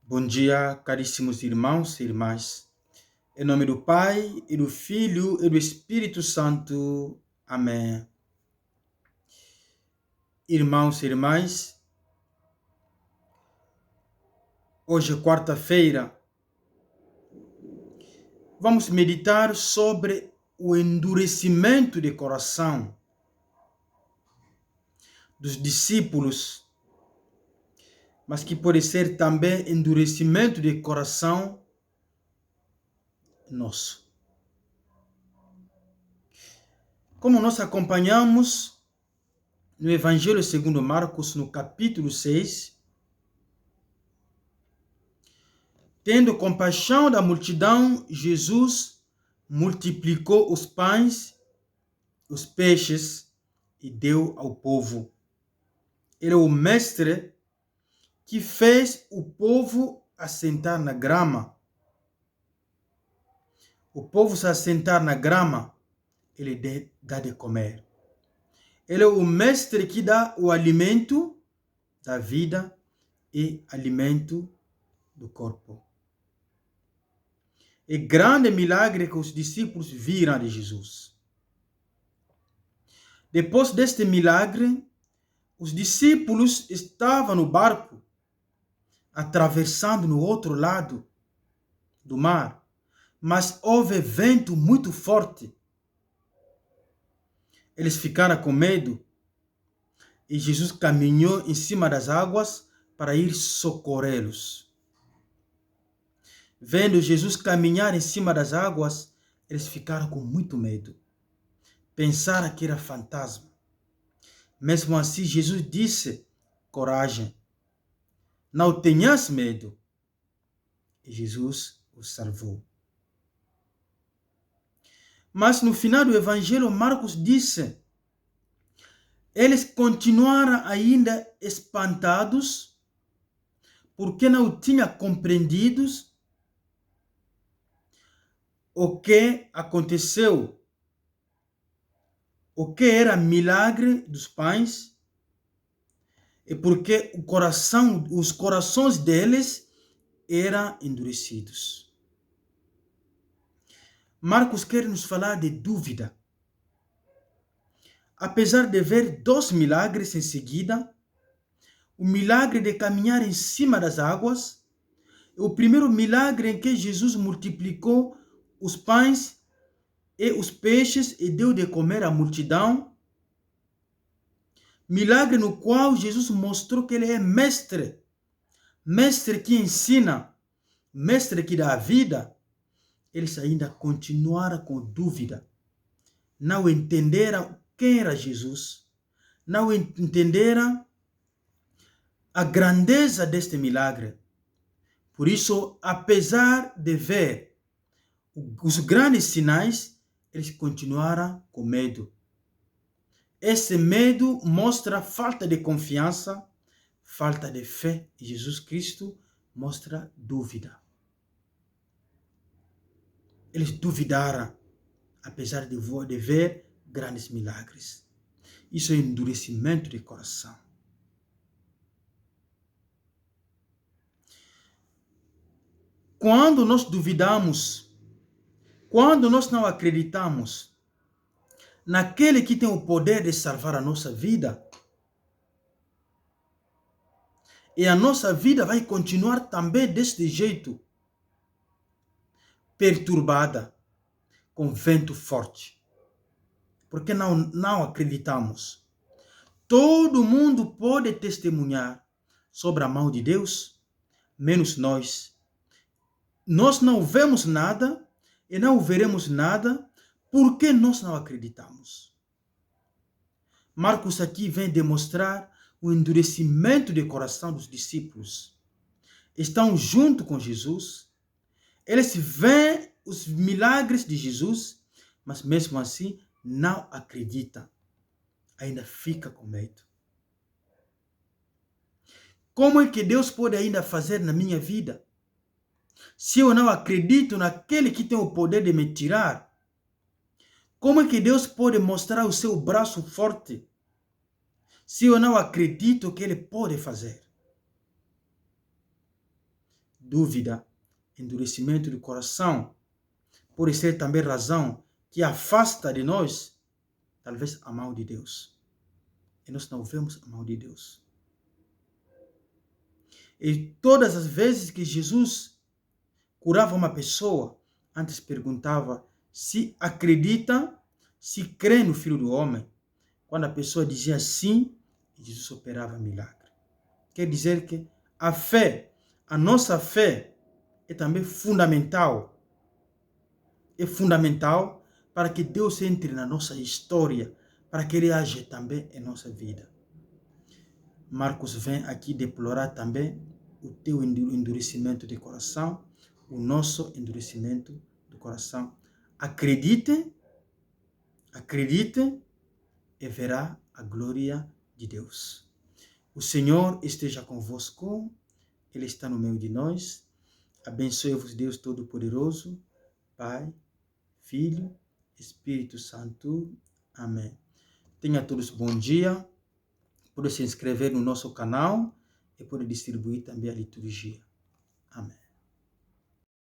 Bom dia, caríssimos irmãos e irmãs. Em nome do Pai, e do Filho, e do Espírito Santo. Amém. Irmãos e irmãs, hoje é quarta-feira. Vamos meditar sobre o endurecimento de coração dos discípulos, mas que pode ser também endurecimento de coração nosso. Como nós acompanhamos no Evangelho segundo Marcos, no capítulo 6, tendo compaixão da multidão, Jesus multiplicou os pães, os peixes e deu ao povo. Ele é o mestre que fez o povo assentar na grama. O povo se assentar na grama, ele dá de comer. Ele é o mestre que dá o alimento da vida e alimento do corpo. É grande milagre que os discípulos viram de Jesus. Depois deste milagre, os discípulos estavam no barco, atravessando no outro lado do mar, mas houve vento muito forte. Eles ficaram com medo e Jesus caminhou em cima das águas para ir socorrê-los. Vendo Jesus caminhar em cima das águas, eles ficaram com muito medo. Pensaram que era fantasma. Mesmo assim, Jesus disse: coragem, não tenhas medo. E Jesus os salvou. Mas no final do Evangelho, Marcos disse: eles continuaram ainda espantados, porque não tinham compreendido o que aconteceu, o que era milagre dos pães, e porque os corações deles eram endurecidos. Marcos quer nos falar de dúvida. Apesar de ver 2 milagres em seguida, o milagre de caminhar em cima das águas, o primeiro milagre em que Jesus multiplicou os pães e os peixes e deu de comer à multidão, milagre no qual Jesus mostrou que ele é mestre, mestre que ensina, mestre que dá a vida. Eles ainda continuaram com dúvida, não entenderam quem era Jesus, não entenderam a grandeza deste milagre. Por isso, apesar de ver os grandes sinais, eles continuaram com medo. Esse medo mostra falta de confiança, falta de fé em Jesus Cristo, mostra dúvida. Eles duvidaram, apesar de ver grandes milagres. Isso é endurecimento de coração. Quando nós duvidamos, quando nós não acreditamos naquele que tem o poder de salvar a nossa vida, e a nossa vida vai continuar também deste jeito, perturbada, com vento forte, porque não acreditamos. Todo mundo pode testemunhar sobre a mão de Deus, menos nós. Nós não vemos nada e não veremos nada porque nós não acreditamos. Marcos aqui vem demonstrar o endurecimento de coração dos discípulos. Estão junto com Jesus, eles veem os milagres de Jesus, mas mesmo assim não acreditam, ainda fica com medo. Como é que Deus pode ainda fazer na minha vida? Se eu não acredito naquele que tem o poder de me tirar, como é que Deus pode mostrar o seu braço forte? Se eu não acredito que Ele pode fazer. dúvida, endurecimento do coração, pode ser também razão que afasta de nós, talvez, a mão de Deus. E nós não vemos a mão de Deus. E todas as vezes que Jesus curava uma pessoa, antes perguntava se acredita, se crê no Filho do Homem. Quando a pessoa dizia sim, Jesus operava milagre. Quer dizer que a fé, a nossa fé, é também fundamental. É fundamental para que Deus entre na nossa história, para que Ele age também em nossa vida. Marcos vem aqui deplorar também o teu endurecimento de coração, o nosso endurecimento do coração. Acredite e verá a glória de Deus. O Senhor esteja convosco, Ele está no meio de nós. Abençoe-vos, Deus Todo-Poderoso, Pai, Filho, Espírito Santo. Amém. Tenha todos bom dia. Pode se inscrever no nosso canal e pode distribuir também a liturgia. Amém.